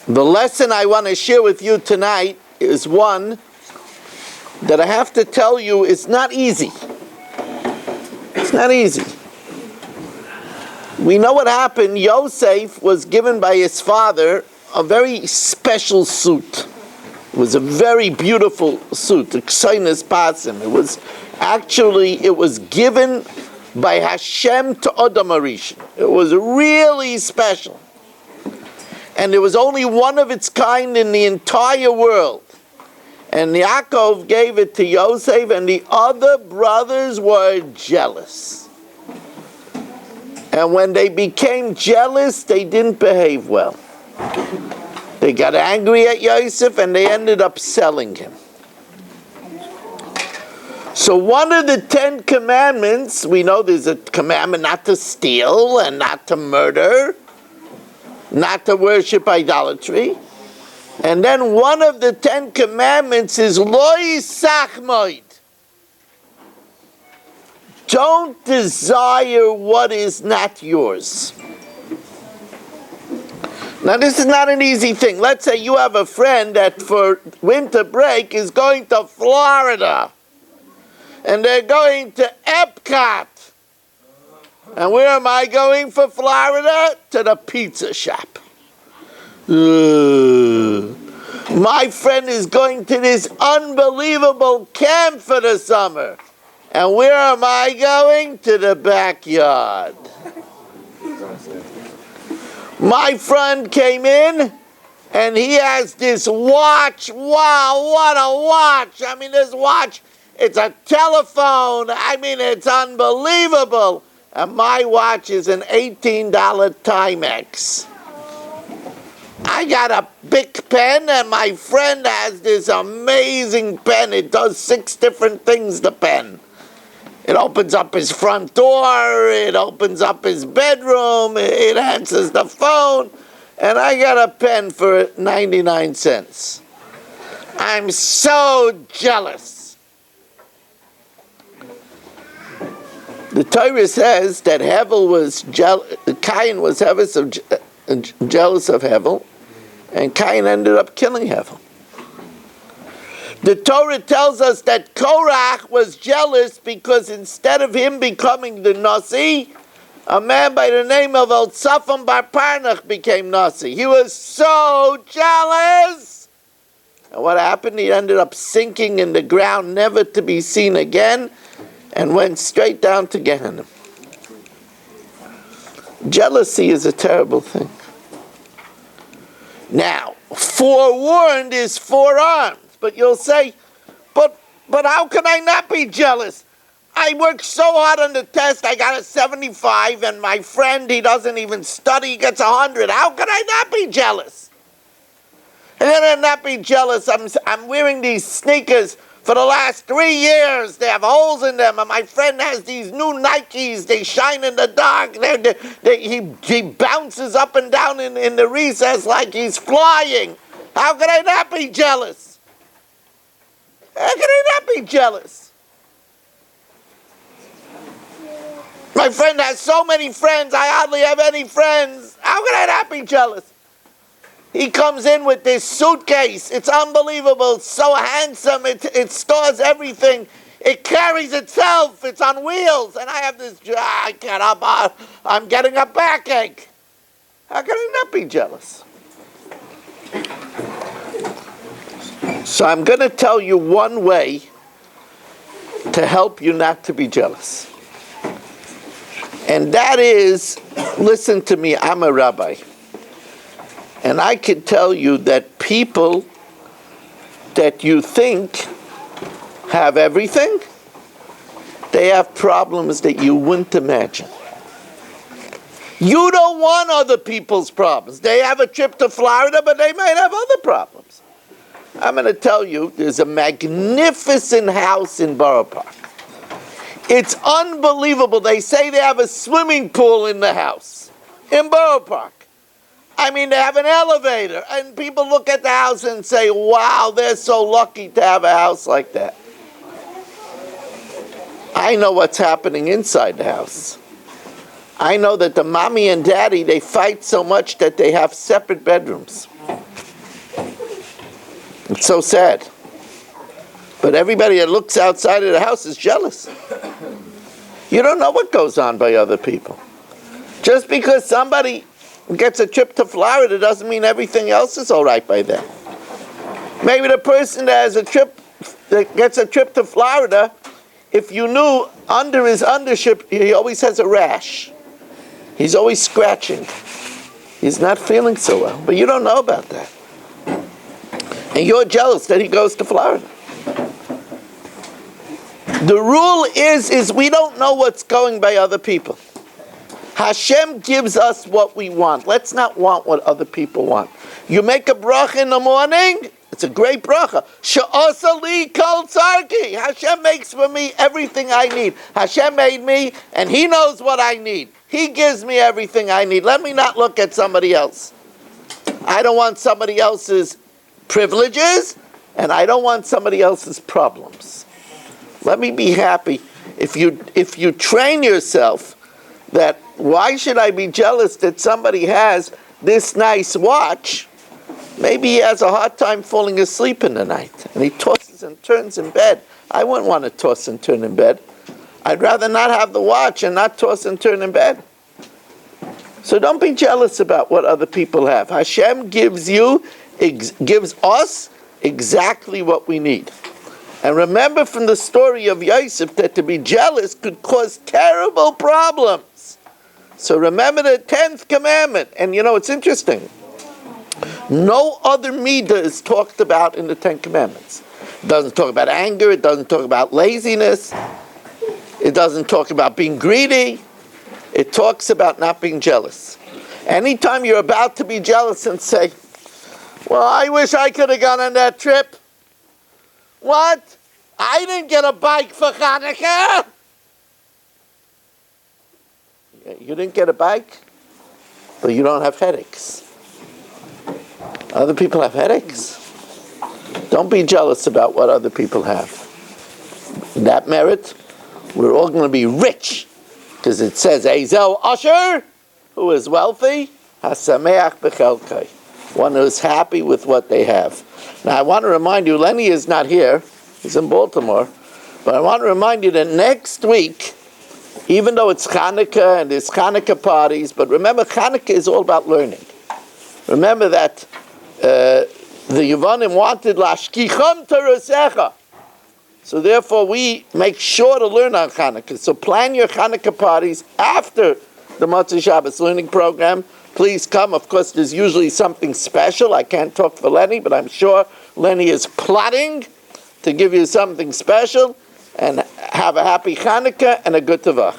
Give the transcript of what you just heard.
The lesson I want to share with you tonight is one that I have to tell you is not easy. It's not easy. We know what happened. Yosef was given by his father a very special suit. It was a very beautiful suit, the Ksainis Pasim. It was given by Hashem to Adam Arishan. It was really special. And there was only one of its kind in the entire world. And Yaakov gave it to Yosef, and the other brothers were jealous. And when they became jealous, they didn't behave well. They got angry at Yosef, and they ended up selling him. So one of the 10 commandments, we know there's a commandment not to steal and not to murder, not to worship idolatry. And then one of the 10 commandments is lo yisach moed. Don't desire what is not yours. Now this is not an easy thing. Let's say you have a friend that for winter break is going to Florida. And they're going to Epcot. And where am I going for Florida? To the pizza shop. My friend is going to this unbelievable camp for the summer. And where am I going? To the backyard. My friend came in and he has this watch. Wow, what a watch. I mean, this watch, it's a telephone. I mean, it's unbelievable. And my watch is an $18 Timex. I got a big pen, and my friend has this amazing pen. It does 6 different things, the pen. It opens up his front door, it opens up his bedroom, it answers the phone, and I got a pen for 99 cents. I'm so jealous. The Torah says that Hevel was Cain was jealous of Hevel, and Cain ended up killing Hevel. The Torah tells us that Korach was jealous because instead of him becoming the Nasi, a man by the name of Eltzafan Bar Parnach became Nasi. He was so jealous. And what happened? He ended up sinking in the ground, never to be seen again, and went straight down to Gehenna. Jealousy is a terrible thing. Now, forewarned is forearmed. But you'll say, but how can I not be jealous? I worked so hard on the test, I got a 75, and my friend, he doesn't even study, he gets 100. How can I not be jealous? How can I not be jealous? I'm wearing these sneakers for the last 3 years. They have holes in them, and my friend has these new Nikes. They shine in the dark. He bounces up and down in the recess like he's flying. How can I not be jealous? How can I not be jealous? My friend has so many friends, I hardly have any friends. How can I not be jealous? He comes in with this suitcase. It's unbelievable. It's so handsome. It stores everything. It carries itself. It's on wheels. And I have this, I'm getting a backache. How can I not be jealous? So I'm going to tell you one way to help you not to be jealous. And that is, listen to me, I'm a rabbi. And I can tell you that people that you think have everything, they have problems that you wouldn't imagine. You don't want other people's problems. They have a trip to Florida, but they might have other problems. I'm going to tell you, there's a magnificent house in Borough Park. It's unbelievable. They say they have a swimming pool in the house, in Borough Park. I mean, they have an elevator, and people look at the house and say, wow, they're so lucky to have a house like that. I know what's happening inside the house. I know that the mommy and daddy, they fight so much that they have separate bedrooms. It's so sad. But everybody that looks outside of the house is jealous. You don't know what goes on by other people. Just because somebody gets a trip to Florida doesn't mean everything else is all right by them. Maybe the person that gets a trip to Florida, if you knew under his undership, he always has a rash. He's always scratching. He's not feeling so well. But you don't know about that. And you're jealous that he goes to Florida. The rule is we don't know what's going by other people. Hashem gives us what we want. Let's not want what other people want. You make a bracha in the morning, it's a great bracha. She'asa li kol tzarki. Hashem makes for me everything I need. Hashem made me, and He knows what I need. He gives me everything I need. Let me not look at somebody else. I don't want somebody else's privileges, and I don't want somebody else's problems. Let me be happy. If you train yourself that why should I be jealous that somebody has this nice watch? Maybe he has a hard time falling asleep in the night, and he tosses and turns in bed. I wouldn't want to toss and turn in bed. I'd rather not have the watch and not toss and turn in bed. So don't be jealous about what other people have. Hashem gives us exactly what we need. And remember from the story of Yosef that to be jealous could cause terrible problems. So remember the 10th commandment. And you know, it's interesting. No other midah is talked about in the 10 commandments. It doesn't talk about anger. It doesn't talk about laziness. It doesn't talk about being greedy. It talks about not being jealous. Anytime you're about to be jealous and say, well, I wish I could have gone on that trip. What? I didn't get a bike for Hanukkah. You didn't get a bike, but you don't have headaches. Other people have headaches. Don't be jealous about what other people have. That merit, we're all going to be rich, because it says, Ezel Asher, who is wealthy, Hasameach Bechelkai, one who is happy with what they have. Now I want to remind you, Lenny is not here, he's in Baltimore, but I want to remind you that next week, even though it's Hanukkah and there's Hanukkah parties, but remember Hanukkah is all about learning. Remember that the Yevonim wanted Lashkicham Teresecha. So therefore we make sure to learn on Hanukkah. So plan your Hanukkah parties after the Motzei Shabbos learning program. Please come. Of course, there's usually something special. I can't talk for Lenny, but I'm sure Lenny is plotting to give you something special. And have a happy Hanukkah and a good Tavach.